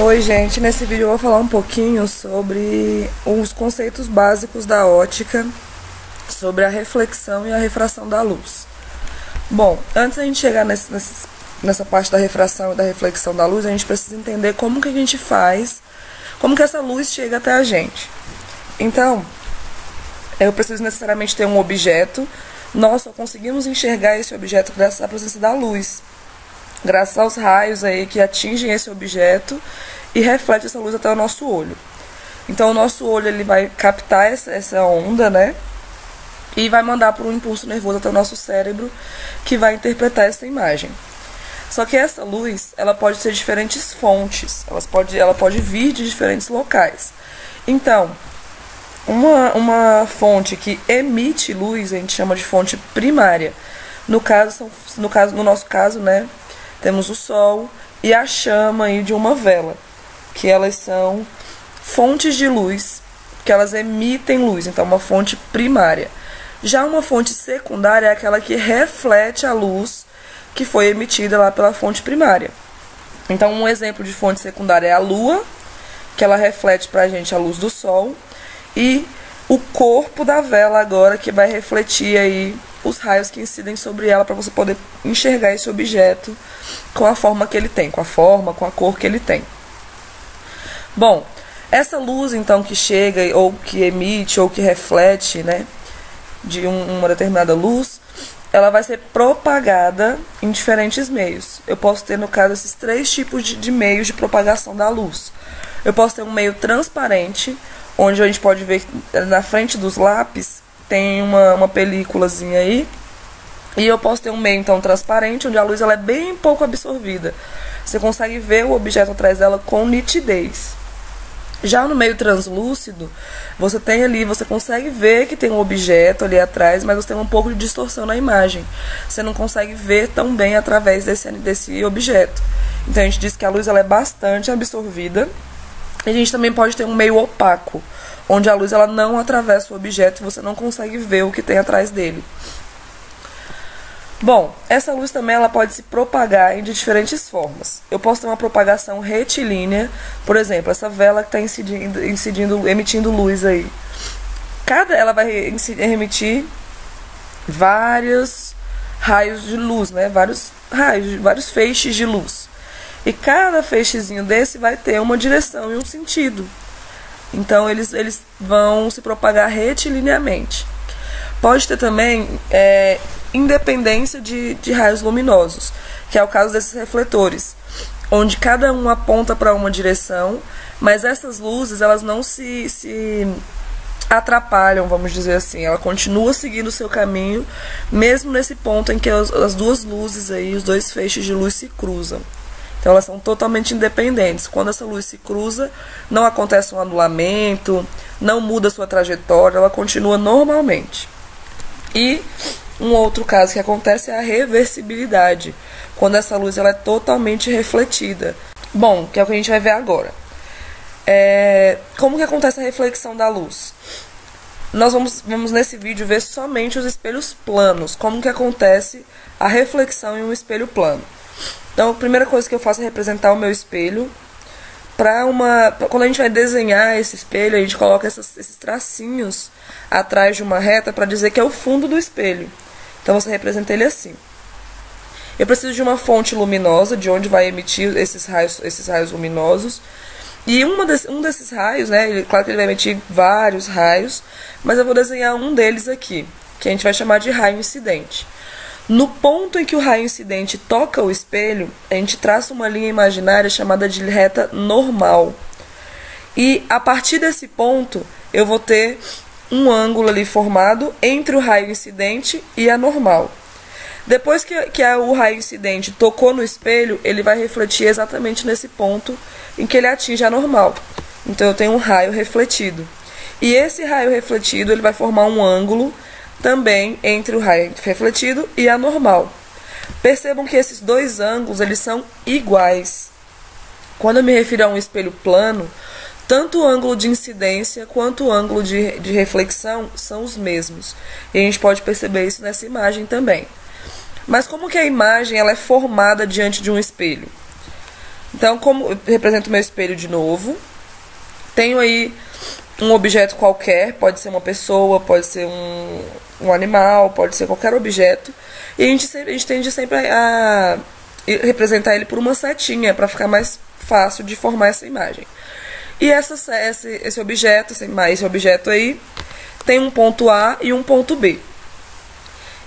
Oi, gente, nesse vídeo eu vou falar um pouquinho sobre os conceitos básicos da ótica, sobre a reflexão e a refração da luz. Bom, antes da gente chegar nessa parte da refração e da reflexão da luz, a gente precisa entender como que a gente faz, como que essa luz chega até a gente. Então, eu preciso necessariamente ter um objeto. Nós só conseguimos enxergar esse objeto graças à presença da luz, graças aos raios aí que atingem esse objeto e reflete essa luz até o nosso olho. Então o nosso olho ele vai captar essa onda, né? E vai mandar por um impulso nervoso até o nosso cérebro, que vai interpretar essa imagem. Só que essa luz, ela pode ser de diferentes fontes, ela pode vir de diferentes locais. Então, uma fonte que emite luz, a gente chama de fonte primária. No nosso caso, né, temos o sol e a chama aí de uma vela, que elas são fontes de luz, que elas emitem luz, então uma fonte primária. Já uma fonte secundária é aquela que reflete a luz que foi emitida lá pela fonte primária. Então um exemplo de fonte secundária é a lua, que ela reflete pra gente a luz do sol, e o corpo da vela agora que vai refletir aí os raios que incidem sobre ela para você poder enxergar esse objeto com a forma que ele tem, com a cor que ele tem. Bom, essa luz então que chega ou que emite ou que reflete, né, de uma determinada luz, ela vai ser propagada em diferentes meios. Eu posso ter, no caso, esses três tipos de meios de propagação da luz. Eu posso ter um meio transparente, onde a gente pode ver que na frente dos lápis tem uma películazinha aí. E eu posso ter um meio então transparente, onde a luz ela é bem pouco absorvida. Você consegue ver o objeto atrás dela com nitidez. Já no meio translúcido, você consegue ver que tem um objeto ali atrás, mas você tem um pouco de distorção na imagem. Você não consegue ver tão bem através desse objeto. Então a gente diz que a luz ela é bastante absorvida. E a gente também pode ter um meio opaco, onde a luz ela não atravessa o objeto e você não consegue ver o que tem atrás dele. Bom, essa luz também ela pode se propagar de diferentes formas. Eu posso ter uma propagação retilínea, por exemplo, essa vela que está emitindo luz aí. Ela vai emitir vários raios de luz, né? Vários feixes de luz. E cada feixezinho desse vai ter uma direção e um sentido. Então eles vão se propagar retilineamente. Pode ter também independência de raios luminosos, que é o caso desses refletores, onde cada um aponta para uma direção, mas essas luzes elas não se atrapalham, vamos dizer assim. Ela continua seguindo o seu caminho, mesmo nesse ponto em que as duas luzes aí, os dois feixes de luz se cruzam. Então elas são totalmente independentes. Quando essa luz se cruza, não acontece um anulamento, não muda a sua trajetória, ela continua normalmente. E um outro caso que acontece é a reversibilidade, quando essa luz ela é totalmente refletida. Bom, que é o que a gente vai ver agora. Como que acontece a reflexão da luz? Nós vamos nesse vídeo ver somente os espelhos planos, como que acontece a reflexão em um espelho plano. Então, a primeira coisa que eu faço é representar o meu espelho. Quando a gente vai desenhar esse espelho, a gente coloca esses tracinhos atrás de uma reta para dizer que é o fundo do espelho. Então, você representa ele assim. Eu preciso de uma fonte luminosa, de onde vai emitir esses raios luminosos. E um desses raios, né, claro que ele vai emitir vários raios, mas eu vou desenhar um deles aqui, que a gente vai chamar de raio incidente. No ponto em que o raio incidente toca o espelho, a gente traça uma linha imaginária chamada de reta normal. E a partir desse ponto, eu vou ter um ângulo ali formado entre o raio incidente e a normal. Depois que o raio incidente tocou no espelho, ele vai refletir exatamente nesse ponto em que ele atinge a normal. Então eu tenho um raio refletido. E esse raio refletido ele vai formar um ângulo também entre o raio refletido e a normal. Percebam que esses dois ângulos eles são iguais. Quando eu me refiro a um espelho plano, tanto o ângulo de incidência quanto o ângulo de reflexão são os mesmos. E a gente pode perceber isso nessa imagem também. Mas como que a imagem ela é formada diante de um espelho? Então, como eu represento o meu espelho de novo, tenho aí um objeto qualquer, pode ser uma pessoa, pode ser um animal, pode ser qualquer objeto, e a gente tende sempre a representar ele por uma setinha, para ficar mais fácil de formar essa imagem. E esse objeto aí tem um ponto A e um ponto B.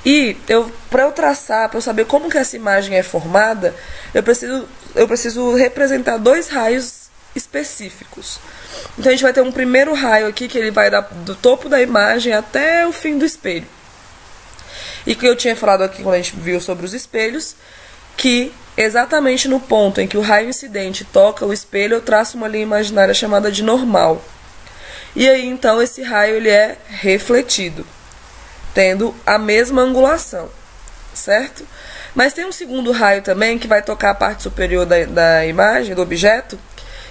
E para eu traçar, para eu saber como que essa imagem é formada, eu preciso representar dois raios específicos. Então a gente vai ter um primeiro raio aqui que ele vai do topo da imagem até o fim do espelho. E que eu tinha falado aqui quando a gente viu sobre os espelhos, que exatamente no ponto em que o raio incidente toca o espelho, eu traço uma linha imaginária chamada de normal. E aí então esse raio ele é refletido, tendo a mesma angulação, certo? Mas tem um segundo raio também que vai tocar a parte superior da imagem, do objeto,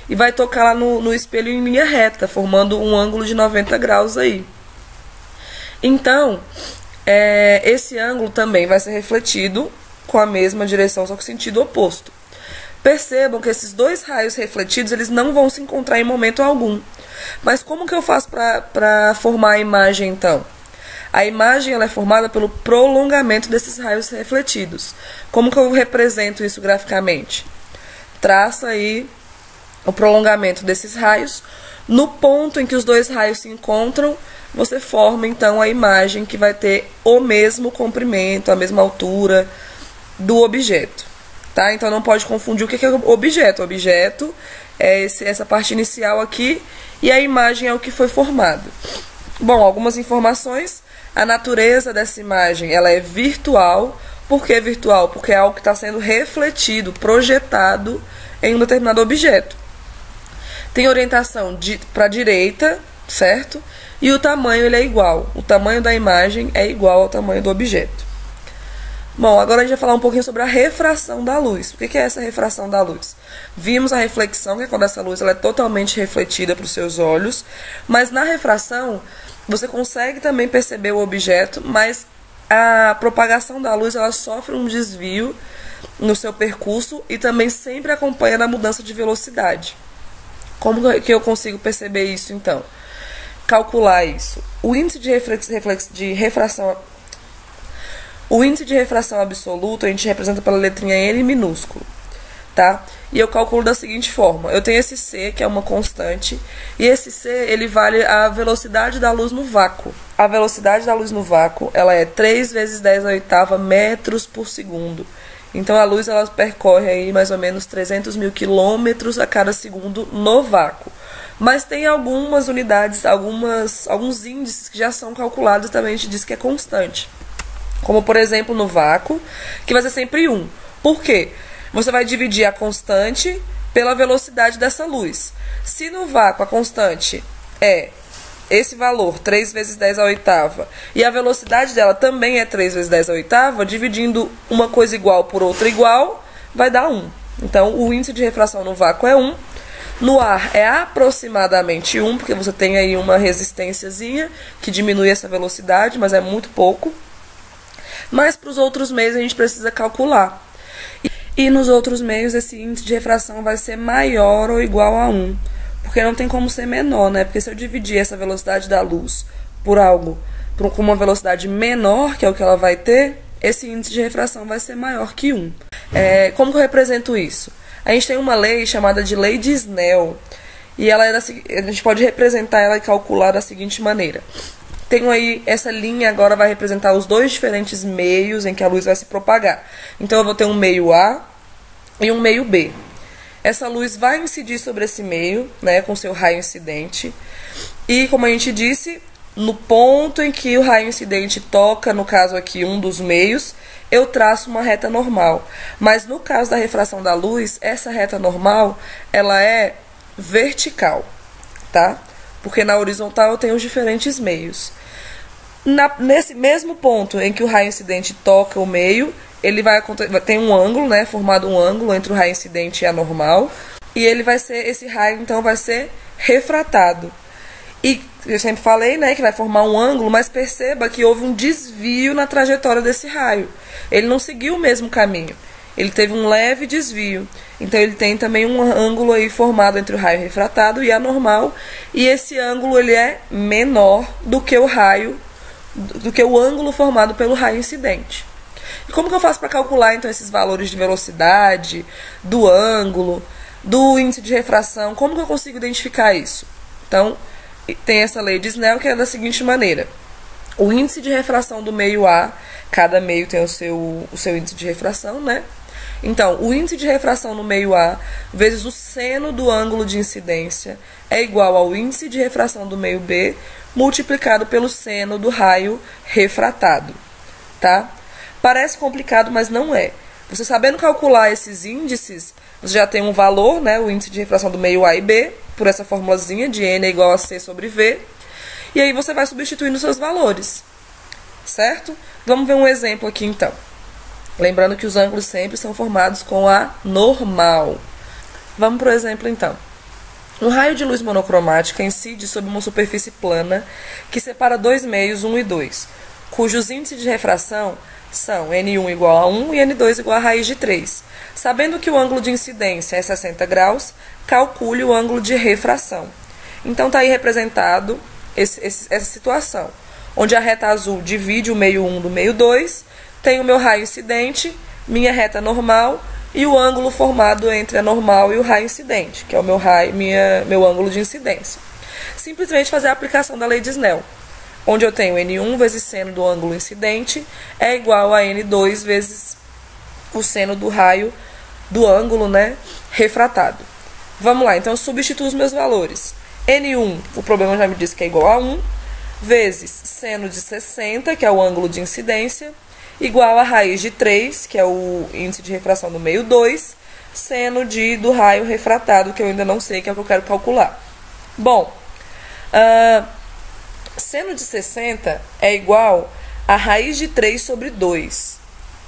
e vai tocar lá no espelho em linha reta, formando um ângulo de 90 graus aí. Então, esse ângulo também vai ser refletido com a mesma direção, só que sentido oposto. Percebam que esses dois raios refletidos, eles não vão se encontrar em momento algum. Mas como que eu faço para formar a imagem, então? A imagem ela é formada pelo prolongamento desses raios refletidos. Como que eu represento isso graficamente? Traça aí o prolongamento desses raios. No ponto em que os dois raios se encontram, você forma então a imagem que vai ter o mesmo comprimento, a mesma altura do objeto, tá? Então não pode confundir o que é objeto. O objeto é essa parte inicial aqui e a imagem é o que foi formado. Bom, algumas informações. A natureza dessa imagem ela é virtual. Por que virtual? Porque é algo que está sendo refletido, projetado em um determinado objeto. Tem orientação para a direita, certo? E o tamanho ele é igual. O tamanho da imagem é igual ao tamanho do objeto. Bom, agora a gente vai falar um pouquinho sobre a refração da luz. O que é essa refração da luz? Vimos a reflexão, que é quando essa luz ela é totalmente refletida para os seus olhos. Mas na refração, você consegue também perceber o objeto, mas a propagação da luz ela sofre um desvio no seu percurso e também sempre acompanha na mudança de velocidade. Como que eu consigo perceber isso, então? Calcular isso. O índice de refração absoluto a gente representa pela letrinha N minúsculo, tá? E eu calculo da seguinte forma. Eu tenho esse C, que é uma constante, e esse C, ele vale a velocidade da luz no vácuo. A velocidade da luz no vácuo, ela é 3 vezes 10 a oitava metros por segundo. Então a luz ela percorre aí mais ou menos 300 mil quilômetros a cada segundo no vácuo. Mas tem algumas unidades, alguns índices que já são calculados e também a gente diz que é constante. Como, por exemplo, no vácuo, que vai ser sempre 1. Por quê? Você vai dividir a constante pela velocidade dessa luz. Se no vácuo a constante é esse valor, 3 vezes 10 a oitava, e a velocidade dela também é 3 vezes 10 a oitava, dividindo uma coisa igual por outra igual, vai dar 1. Então, o índice de refração no vácuo é 1. No ar é aproximadamente 1, porque você tem aí uma resistênciazinha que diminui essa velocidade, mas é muito pouco. Mas para os outros meios a gente precisa calcular. E nos outros meios esse índice de refração vai ser maior ou igual a 1. Porque não tem como ser menor, né? Porque se eu dividir essa velocidade da luz por algo com uma velocidade menor, que é o que ela vai ter, esse índice de refração vai ser maior que 1. Como que eu represento isso? A gente tem uma lei chamada de lei de Snell. E ela a gente pode representar ela e calcular da seguinte maneira. Tenho aí, essa linha agora vai representar os dois diferentes meios em que a luz vai se propagar. Então eu vou ter um meio A e um meio B. Essa luz vai incidir sobre esse meio, né, com seu raio incidente. E, como a gente disse, no ponto em que o raio incidente toca, no caso aqui, um dos meios, eu traço uma reta normal. Mas no caso da refração da luz, essa reta normal, ela é vertical, tá? Porque na horizontal eu tenho os diferentes meios. Nesse mesmo ponto em que o raio incidente toca o meio, ele tem um ângulo, né, formado um ângulo entre o raio incidente e a normal, e esse raio então vai ser refratado. E eu sempre falei, né, que vai formar um ângulo, mas perceba que houve um desvio na trajetória desse raio. Ele não seguiu o mesmo caminho. ele teve um leve desvio. Então ele tem também um ângulo aí formado entre o raio refratado e a normal, e esse ângulo ele é menor do que o ângulo formado pelo raio incidente. E como que eu faço para calcular então esses valores de velocidade, do ângulo, do índice de refração? Como que eu consigo identificar isso? Então, tem essa lei de Snell, que é da seguinte maneira: o índice de refração do meio A, cada meio tem o seu índice de refração, né? Então, o índice de refração no meio A vezes o seno do ângulo de incidência é igual ao índice de refração do meio B multiplicado pelo seno do raio refratado, tá? Parece complicado, mas não é. Você sabendo calcular esses índices, você já tem um valor, né, o índice de refração do meio A e B, por essa formulazinha de N é igual a C sobre V, e aí você vai substituindo seus valores, certo? Vamos ver um exemplo aqui então. Lembrando que os ângulos sempre são formados com a normal. Vamos para o exemplo então. Um raio de luz monocromática incide sobre uma superfície plana que separa dois meios, 1 e 2, cujos índices de refração são N1 igual a 1 e N2 igual a raiz de 3. Sabendo que o ângulo de incidência é 60 graus, calcule o ângulo de refração. Então está aí representado essa situação, onde a reta azul divide o meio 1 do meio 2, tem o meu raio incidente, minha reta normal e o ângulo formado entre a normal e o raio incidente, que é o meu ângulo de incidência. Simplesmente fazer a aplicação da lei de Snell, onde eu tenho N1 vezes seno do ângulo incidente é igual a N2 vezes o seno do raio do ângulo, né, refratado. Vamos lá, então eu substituo os meus valores. N1, o problema já me disse que é igual a 1, vezes seno de 60, que é o ângulo de incidência, igual a raiz de 3, que é o índice de refração do meio 2, seno do raio refratado, que eu ainda não sei, que é o que eu quero calcular. Bom, seno de 60 é igual a raiz de 3 sobre 2,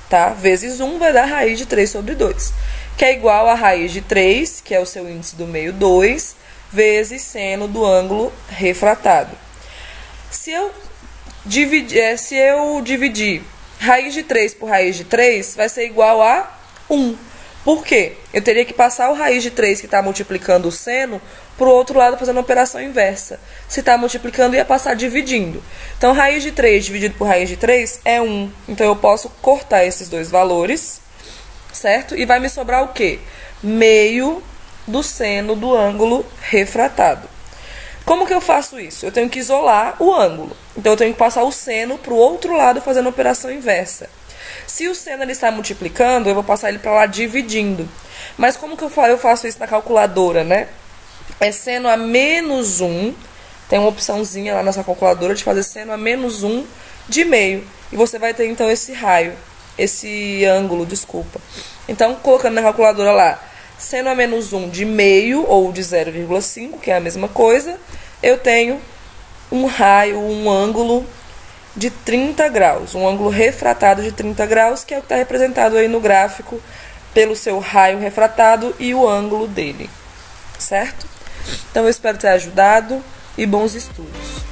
tá? Vezes 1 vai dar raiz de 3 sobre 2, que é igual a raiz de 3, que é o seu índice do meio 2, vezes seno do ângulo refratado. Se eu dividir raiz de 3 por raiz de 3, vai ser igual a 1. Por quê? Eu teria que passar o raiz de 3, que está multiplicando o seno, para o outro lado fazendo a operação inversa. Se está multiplicando, ia passar dividindo. Então, raiz de 3 dividido por raiz de 3 é 1. Então, eu posso cortar esses dois valores, certo? E vai me sobrar o quê? Meio do seno do ângulo refratado. Como que eu faço isso? Eu tenho que isolar o ângulo. Então, eu tenho que passar o seno para o outro lado fazendo a operação inversa. Se o seno ele está multiplicando, eu vou passar ele para lá dividindo. Mas como que eu faço isso na calculadora, né? É seno a menos 1. Tem uma opçãozinha lá nessa calculadora de fazer seno a menos 1 de meio. E você vai ter, então, esse ângulo, desculpa. Então, colocando na calculadora lá, seno a menos 1 de meio ou de 0,5, que é a mesma coisa, eu tenho um ângulo de 30 graus, um ângulo refratado de 30 graus, que é o que está representado aí no gráfico pelo seu raio refratado e o ângulo dele, certo? Então eu espero ter ajudado e bons estudos.